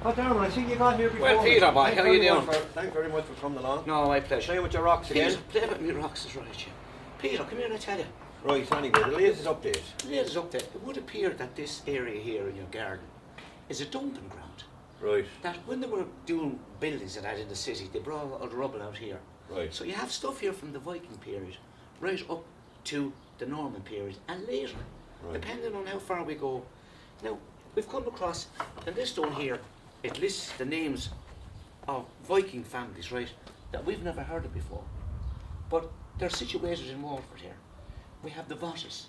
Oh, Darren, I see you got here before. Well, Peter, boy, how you doing? Thanks very much for coming along. No, my pleasure. Playing with your rocks again. Play with me rocks is right, yeah. Peter, come here and I tell you. Right, anyway, the latest update. The latest update. It would appear that this area here in your garden is a dumping ground. Right. That when they were doing buildings and that in the city, they brought all the rubble out here. Right. So you have stuff here from the Viking period, right up to the Norman period, and later, Right. depending on how far we go. Now, we've come across, and this stone here, it lists the names of Viking families, right, that we've never heard of before. But they're situated in Waterford here. We have the Votters.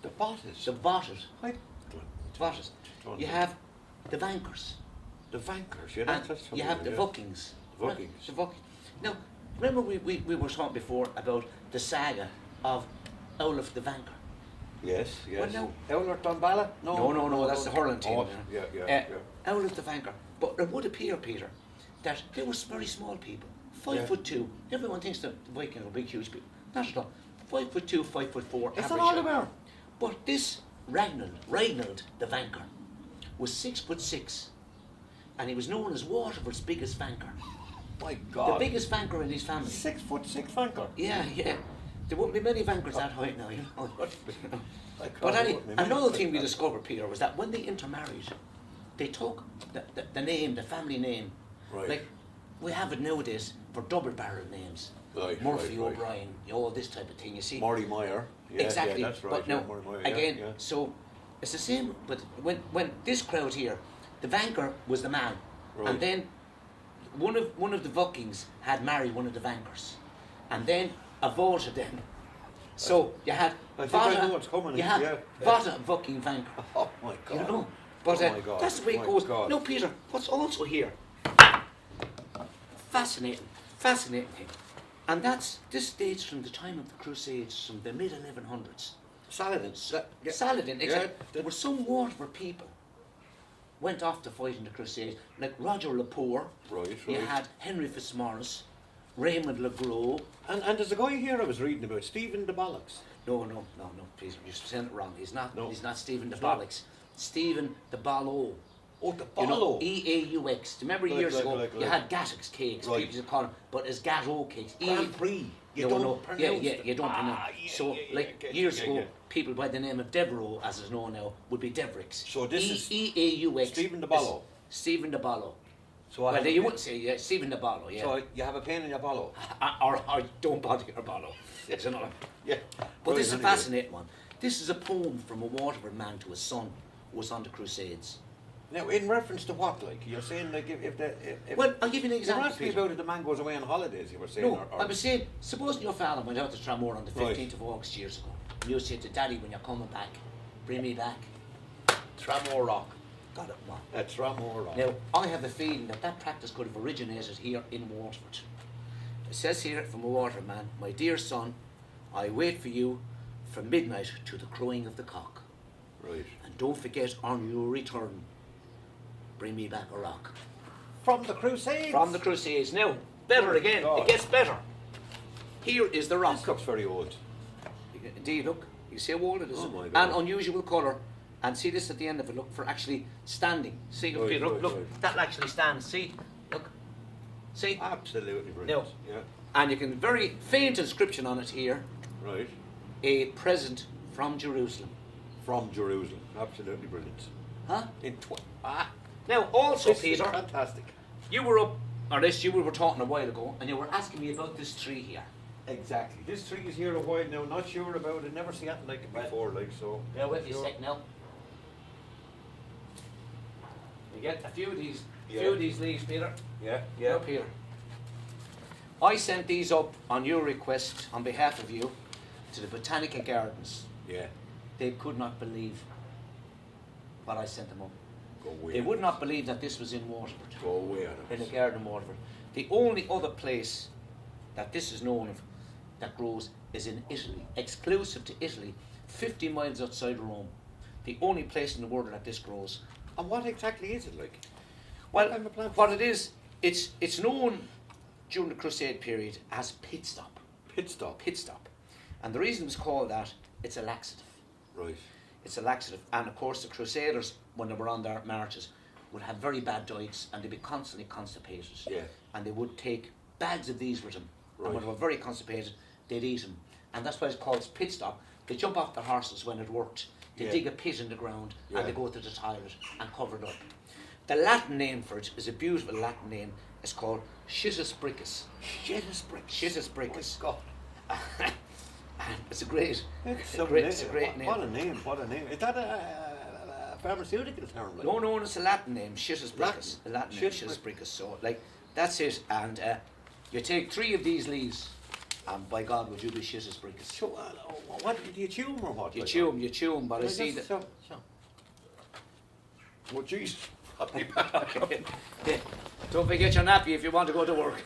The Votters? The Votters. I Votters. You have the Vankers. The Vankers, yeah, And that's you have the Vikings. The Vikings. Right, the Vikings. Now, remember we were talking before about the saga of Olaf the Vanker. Yes, yes. Well, no. Ellert Dunballa? No, that's the hurling team. Oh, yeah. Olaf the Vanker. But it would appear, Peter, that they were very small people. 5'2". Everyone thinks that the Vikings were big, huge people. Not at all. 5'2", 5'4". Is that all they were? But this Reinald the Vanker was 6'6", and he was known as Waterford's biggest vanker. My God. The biggest vanker in his family. 6'6" vanker. Yeah. There wouldn't be many vankers that height now, you know. But anyway, wouldn't be another many thing we like that. discovered, Peter, was that when they intermarried, they took the name, the family name. Right. Like we have it nowadays for double-barreled names. Right, Murphy, right. O'Brien, all this type of thing, you see. Marty Meyer. Yeah, Exactly. Yeah, that's right. But now, Marty Meyer, again, yeah. so it's the same, but when this crowd here, the vanker was the man, Right. and then one of the Vikings had married one of the vankers, and then aborted them. So you had I think I know what's coming. You had Yeah. Vata Viking vanker. Oh my God. You know, but Oh my God. that's the way it My goes. God. No, Peter, what's also here? Fascinating thing. And this dates from the time of the Crusades, from the mid 1100s. Saladin. Saladin, exactly. Yeah. There were some Waterford people went off to fight in the Crusades, like Roger Lepore. Right. You had Henry Fitzmaurice, Raymond Le Gros. And there's a guy here I was reading about, Stephen de Bollocks. No, please, you're saying it wrong. He's not. No. He's not Stephen de He's not. Bollocks. Stephen de Ballo. Oh, the You know, Bollo. EAUX. Do you remember years ago you like. had Gattock's cakes, Right. people used to call them, but it's Gatto cakes. Grand Prix. You No, don't no. pronounce Yeah, it. you don't pronounce. Yeah, So, yeah, like get years you, ago, people by the name of Devereaux, as is known now, would be Devricks. So this is EAUX. Stephen de Ballo. Stephen de Ballo. So I Well, have you a wouldn't say Stephen de Ballo, yeah. So you have a pen in your bollo. or don't bother your Ballo. It's another. Yeah. But this is a Anyway. fascinating one. This is a poem from a Waterford man to his son who was on the Crusades. Now, in reference to what, like you're saying, like if Well, I'll give you an you were example. asking Peter. about it, the man goes away on holidays. You were saying, No, I was saying, supposing your father went out to Tramore on the 15th of August years ago, and you said to Daddy, when you're coming back, bring me back Tramore Rock. Got it, man. That's Tramore. Now, I have a feeling that practice could have originated here in Waterford. It says here from a Waterford man, my dear son, I wait for you from midnight to the crowing of the cock. Right. And don't forget, on your return, bring me back a rock. From the Crusades. From the Crusades. Now, better again, God. it gets better. Here is the rock. This looks very old. Indeed, look, you see how old it is. Oh my God. An unusual colour. And see this at the end of it, look, for actually standing. See, Right, Peter, look, right, look, right. that'll actually stand. See, look, see? Absolutely brilliant. No. Yeah. And you can, very faint inscription on it here, Right. a present from Jerusalem. From Jerusalem. Absolutely brilliant. Huh? Ah. Now, also, This is Peter, fantastic. you were up, or this, you were talking a while ago, and you were asking me about this tree here. Exactly. This tree is here a while now. Not sure about it. Never seen anything like it before. Like so. Bear with me a sec now. You get a few of these, leaves, Peter. Yeah. Up here. I sent these up on your request, on behalf of you, to the Botanical Gardens. Yeah. They could not believe what I sent them up. Go away. They would not believe that this was in Waterford, Go away on in a it. garden in Waterford. The only other place that this is known of that grows is in Italy, exclusive to Italy, 50 miles outside Rome. The only place in the world that this grows. And what exactly is it like? Well, kind of plant? what it is, it's known during the Crusade period as pit stop. Pit stop. Pit stop. And the reason it's called that, it's a laxative. Right. It's a laxative. And of course the Crusaders, when they were on their marches, would have very bad diets and they'd be constantly constipated. Yeah. And they would take bags of these with them. Right. And when they were very constipated, they'd eat them. And that's why it's called pit stop. They jump off their horses when it worked. They Yeah. dig a pit in the ground Yeah. and they go to the toilet and cover it up. The Latin name for it is a beautiful Latin name. It's called Schizus bricus. Schizus bricus. Schizus My bricus. God. And it's a great, It's a great name. What a name, what a name. Is that a pharmaceutical term? Like? No, it's a Latin name, Schizus Latin. bricus. A Latin name, Schizus Schizus bricus. So, like, that's it. And you take 3 of these leaves, and by God, would you be Schizus bricus. So, what, do you chew them or what? You like chew them, but I see that. So. Oh, jeez. Okay. Don't forget your nappy if you want to go to work.